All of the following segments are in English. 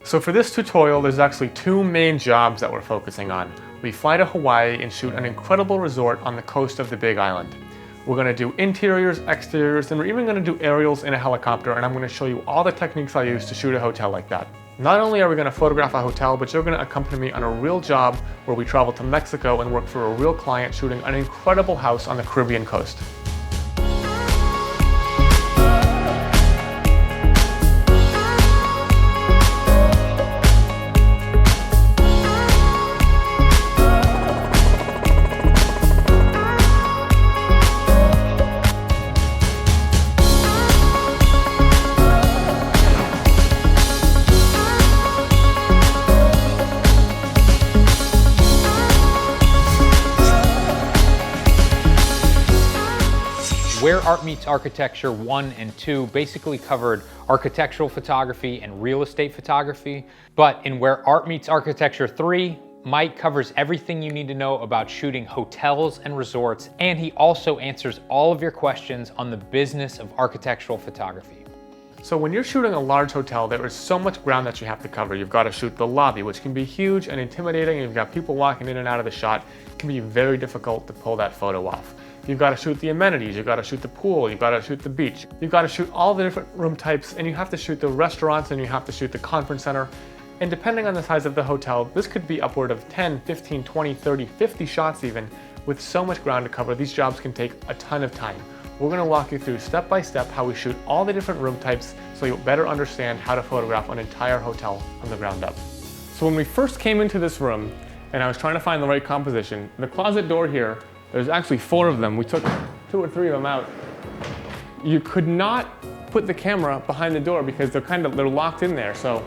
So for this tutorial, there's actually two main jobs that we're focusing on. We fly to Hawaii and shoot an incredible resort on the coast of the Big Island. We're going to do interiors, exteriors, and we're even going to do aerials in a helicopter, and I'm going to show you all the techniques I use to shoot a hotel like that. Not only are we going to photograph a hotel, but you're going to accompany me on a real job where we travel to Mexico and work for a real client shooting an incredible house on the Caribbean coast. Where Art Meets Architecture 1 and 2 basically covered architectural photography and real estate photography. But in Where Art Meets Architecture 3, Mike covers everything you need to know about shooting hotels and resorts, and he also answers all of your questions on the business of architectural photography. So when you're shooting a large hotel, there is so much ground that you have to cover. You've got to shoot the lobby, which can be huge and intimidating. You've got people walking in and out of the shot. It can be very difficult to pull that photo off. You've got to shoot the amenities, you've got to shoot the pool, you've got to shoot the beach. You've got to shoot all the different room types, and you have to shoot the restaurants, and you have to shoot the conference center. And depending on the size of the hotel, this could be upward of 10, 15, 20, 30, 50 shots even. With so much ground to cover, these jobs can take a ton of time. We're going to walk you through step by step how we shoot all the different room types so you'll better understand how to photograph an entire hotel from the ground up. So when we first came into this room, and I was trying to find the right composition, the closet door here, there's actually 4 of them. We took 2 or 3 of them out. You could not put the camera behind the door because they're locked in there. So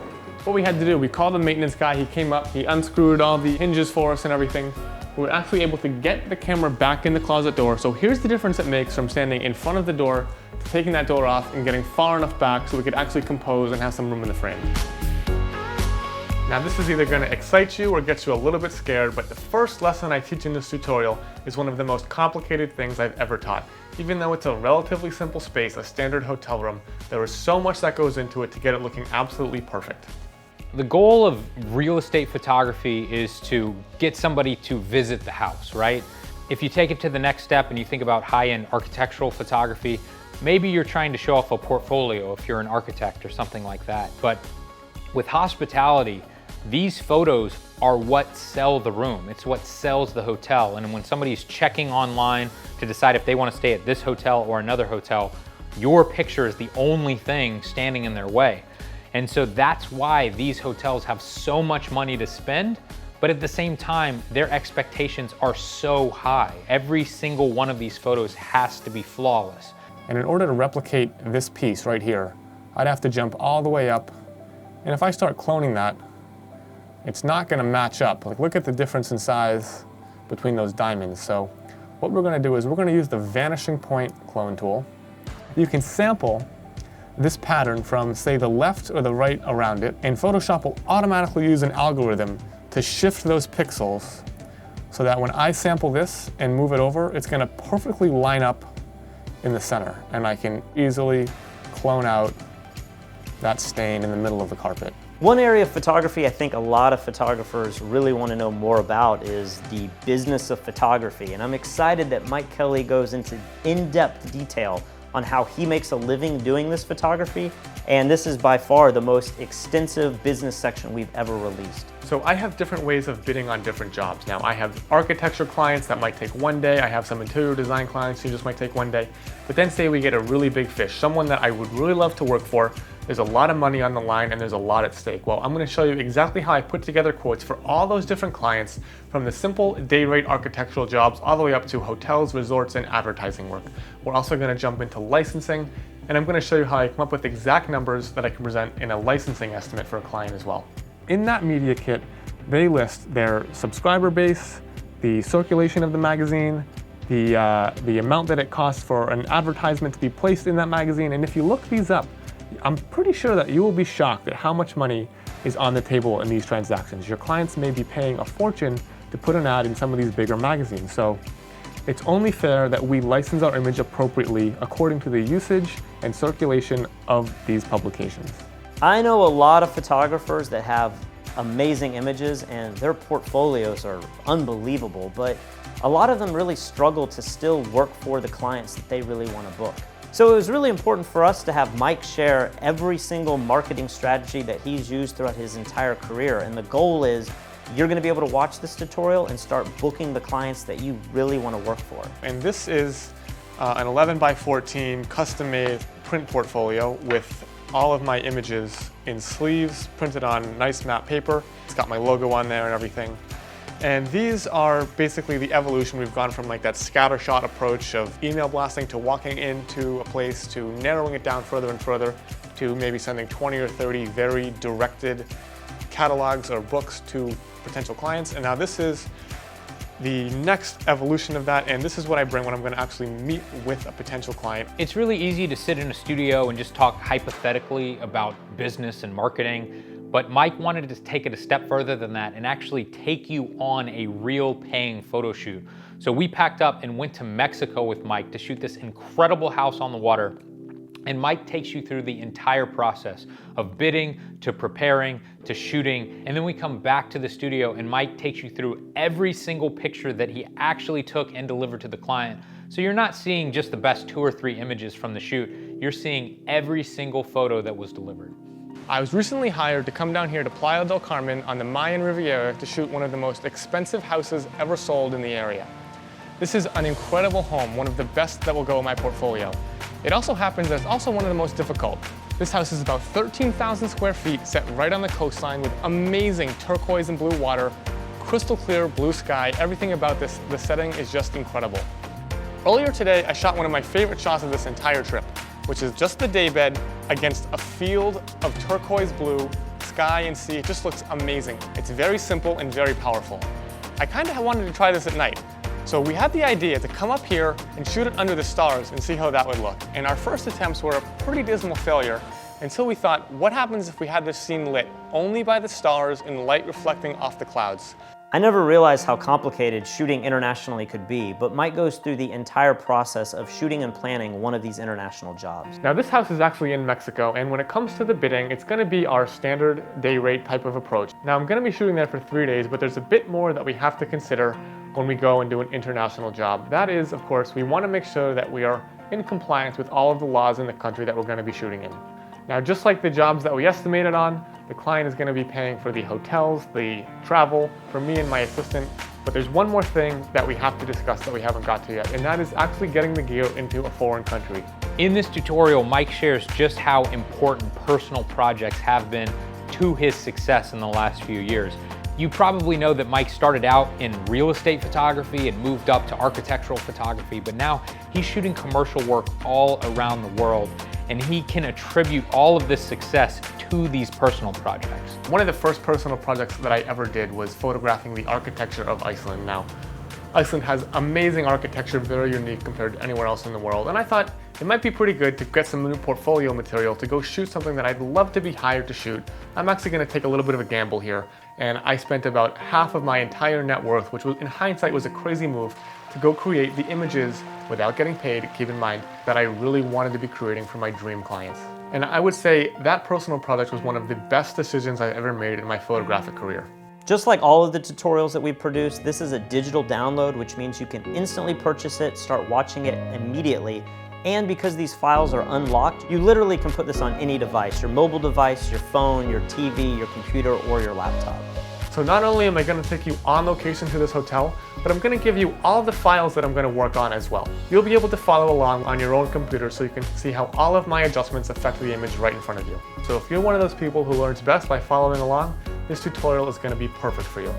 what we had to do, we called the maintenance guy, he came up, he unscrewed all the hinges for us and everything. We were actually able to get the camera back in the closet door. So here's the difference it makes from standing in front of the door to taking that door off and getting far enough back so we could actually compose and have some room in the frame. Now this is either going to excite you or get you a little bit scared, but the first lesson I teach in this tutorial is one of the most complicated things I've ever taught. Even though it's a relatively simple space, a standard hotel room, there is so much that goes into it to get it looking absolutely perfect. The goal of real estate photography is to get somebody to visit the house, right? If you take it to the next step and you think about high-end architectural photography, maybe you're trying to show off a portfolio if you're an architect or something like that. But with hospitality, these photos are what sell the room. It's what sells the hotel. And when somebody's checking online to decide if they want to stay at this hotel or another hotel, your picture is the only thing standing in their way. And so that's why these hotels have so much money to spend, but at the same time, their expectations are so high. Every single one of these photos has to be flawless. And in order to replicate this piece right here, I'd have to jump all the way up. And if I start cloning that, it's not going to match up. Like, look at the difference in size between those diamonds. So what we're going to do is we're going to use the vanishing point clone tool. You can sample this pattern from, say, the left or the right around it, and Photoshop will automatically use an algorithm to shift those pixels so that when I sample this and move it over, it's going to perfectly line up in the center, and I can easily clone out that stain in the middle of the carpet. One area of photography I think a lot of photographers really want to know more about is the business of photography. And I'm excited that Mike Kelley goes into in-depth detail on how he makes a living doing this photography. And this is by far the most extensive business section we've ever released. So I have different ways of bidding on different jobs. Now I have architecture clients that might take one day. I have some interior design clients who just might take one day. But then say we get a really big fish, someone that I would really love to work for. There's a lot of money on the line and there's a lot at stake. Well, I'm going to show you exactly how I put together quotes for all those different clients, from the simple day rate architectural jobs all the way up to hotels, resorts, and advertising work. We're also going to jump into licensing, and I'm going to show you how I come up with exact numbers that I can present in a licensing estimate for a client as well. In that media kit, they list their subscriber base, the circulation of the magazine, the amount that it costs for an advertisement to be placed in that magazine, and if you look these up, I'm pretty sure that you will be shocked at how much money is on the table in these transactions. Your clients may be paying a fortune to put an ad in some of these bigger magazines. So it's only fair that we license our image appropriately according to the usage and circulation of these publications. I know a lot of photographers that have amazing images and their portfolios are unbelievable, but a lot of them really struggle to still work for the clients that they really want to book. So it was really important for us to have Mike share every single marketing strategy that he's used throughout his entire career. And the goal is you're going to be able to watch this tutorial and start booking the clients that you really want to work for. And this is an 11 by 14 custom-made print portfolio with all of my images in sleeves printed on nice matte paper. It's got my logo on there and everything. And these are basically the evolution. We've gone from like that scattershot approach of email blasting to walking into a place to narrowing it down further and further to maybe sending 20 or 30 very directed catalogs or books to potential clients. And now this is the next evolution of that, and this is what I bring when I'm going to actually meet with a potential client. It's really easy to sit in a studio and just talk hypothetically about business and marketing, but Mike wanted to take it a step further than that and actually take you on a real paying photo shoot. So we packed up and went to Mexico with Mike to shoot this incredible house on the water. And Mike takes you through the entire process of bidding, to preparing, to shooting, and then we come back to the studio and Mike takes you through every single picture that he actually took and delivered to the client. So you're not seeing just the best 2 or 3 images from the shoot, you're seeing every single photo that was delivered. I was recently hired to come down here to Playa del Carmen on the Mayan Riviera to shoot one of the most expensive houses ever sold in the area. This is an incredible home, one of the best that will go in my portfolio. It also happens that it's also one of the most difficult. This house is about 13,000 square feet, set right on the coastline with amazing turquoise and blue water, crystal clear blue sky. Everything about the setting is just incredible. Earlier today, I shot one of my favorite shots of this entire trip, which is just the daybed against a field of turquoise blue sky and sea. It just looks amazing. It's very simple and very powerful. I kind of wanted to try this at night. So we had the idea to come up here and shoot it under the stars and see how that would look. And our first attempts were a pretty dismal failure until we thought, what happens if we had this scene lit only by the stars and light reflecting off the clouds? I never realized how complicated shooting internationally could be, but Mike goes through the entire process of shooting and planning one of these international jobs. Now this house is actually in Mexico, and when it comes to the bidding, it's going to be our standard day rate type of approach. Now I'm going to be shooting there for 3 days, but there's a bit more that we have to consider when we go and do an international job. That is, of course, we want to make sure that we are in compliance with all of the laws in the country that we're going to be shooting in. Now, just like the jobs that we estimated on, the client is going to be paying for the hotels, the travel, for me and my assistant. But there's one more thing that we have to discuss that we haven't got to yet, and that is actually getting the gear into a foreign country. In this tutorial, Mike shares just how important personal projects have been to his success in the last few years. You probably know that Mike started out in real estate photography and moved up to architectural photography, but now he's shooting commercial work all around the world, and he can attribute all of this success to these personal projects. One of the first personal projects that I ever did was photographing the architecture of Iceland. Now, Iceland has amazing architecture, very unique compared to anywhere else in the world, and I thought it might be pretty good to get some new portfolio material to go shoot something that I'd love to be hired to shoot. I'm actually going to take a little bit of a gamble here, and I spent about half of my entire net worth, which was, in hindsight, was a crazy move, to go create the images without getting paid, keep in mind, that I really wanted to be creating for my dream clients. And I would say that personal project was one of the best decisions I've ever made in my photographic career. Just like all of the tutorials that we produce, this is a digital download, which means you can instantly purchase it, start watching it immediately. And because these files are unlocked, you literally can put this on any device, your mobile device, your phone, your TV, your computer, or your laptop. So not only am I going to take you on location to this hotel, but I'm going to give you all the files that I'm going to work on as well. You'll be able to follow along on your own computer so you can see how all of my adjustments affect the image right in front of you. So if you're one of those people who learns best by following along, this tutorial is going to be perfect for you.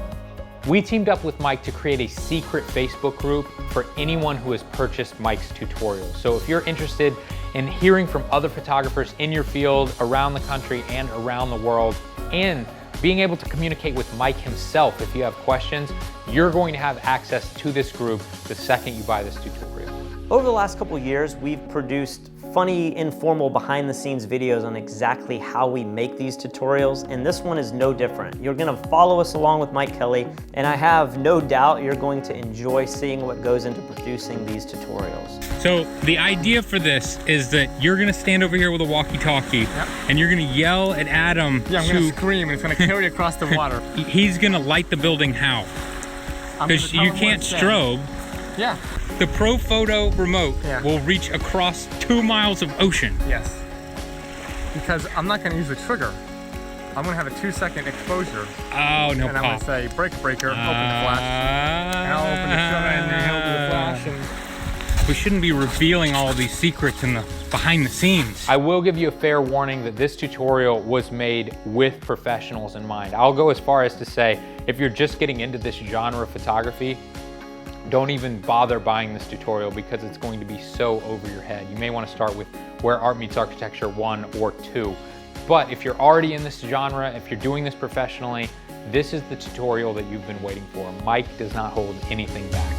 We teamed up with Mike to create a secret Facebook group for anyone who has purchased Mike's tutorials. So if you're interested in hearing from other photographers in your field, around the country and around the world, and being able to communicate with Mike himself if you have questions, you're going to have access to this group the second you buy this tutorial. Over the last couple years, we've produced funny, informal, behind-the-scenes videos on exactly how we make these tutorials, and this one is no different. You're gonna follow us along with Mike Kelley, and I have no doubt you're going to enjoy seeing what goes into producing these tutorials. So the idea for this is that you're gonna stand over here with a walkie-talkie, Yep. and you're gonna yell at Adam. Yeah, I'm gonna scream and it's gonna carry across the water. He's gonna light the building how? Because you can't strobe. Yeah. The Pro Photo remote Yeah. will reach across 2 miles of ocean. Yes. Because I'm not gonna use the trigger. I'm gonna have a 2-second exposure. Oh, no And I'm pop. gonna say, breaker, open the flash. And I'll open the trigger and then he'll do the flash. And we shouldn't be revealing all these secrets in the behind the scenes. I will give you a fair warning that this tutorial was made with professionals in mind. I'll go as far as to say, if you're just getting into this genre of photography, don't even bother buying this tutorial because it's going to be so over your head. You may want to start with Where Art Meets Architecture 1 or 2. But if you're already in this genre, if you're doing this professionally, this is the tutorial that you've been waiting for. Mike does not hold anything back.